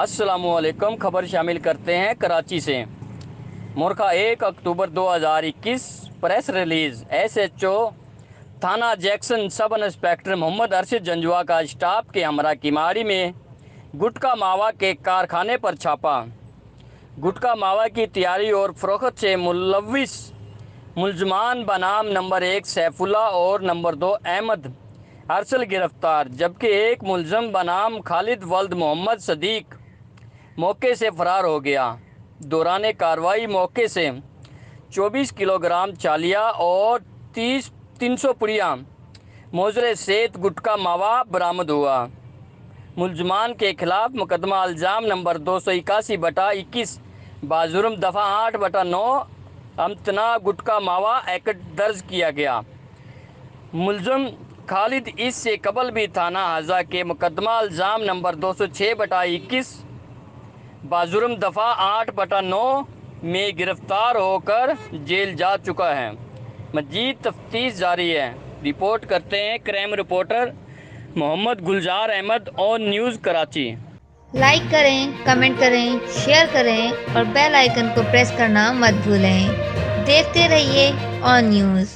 अस्सलामुअलैकुम। खबर शामिल करते हैं कराची से। मुर्खा 1 अक्टूबर 2021 प्रेस रिलीज। SHO थाना Jackson sub inspector Mohammad Arshad Janjua का स्टाफ के हमरा किमाड़ी में गुटखा मावा के कारखाने पर छापा। गुटखा मावा की तैयारी और फरोख्त से मुलव्विस मुल्ज़मान बनाम नंबर 1 सैफुल्ला और नंबर 2 अहमद अरसल गिरफ्तार, जबकि एक मुलज़म बनाम खालिद वल्द मोहम्मद सदीक मौके से फरार हो गया। दौरान कार्रवाई मौके से 24 किलोग्राम चालिया और 300 पुड़िया मोजरे सेत गुटखा मावा बरामद हुआ। मुल्ज़मान के खिलाफ मुकदमा इल्ज़ाम नंबर 281/21 बाजुर्म दफ़ा 8/9 अमतना गुटखा मावा एक्ट दर्ज किया गया। मुल्ज़म खालिद इससे कबल भी थाना हज़ा के मुकदमा इल्ज़ाम नंबर 206/21 बाजुर्म दफ़ा 8/9 में गिरफ्तार होकर जेल जा चुका है। मज़ीद तफ्तीश जारी है। रिपोर्ट करते हैं crime reporter Mohammad Gulzar Ahmed on news Karachi. Like करें, कमेंट करें, शेयर करें और बेल आइकन को प्रेस करना मत भूलें। देखते रहिए ऑन न्यूज़।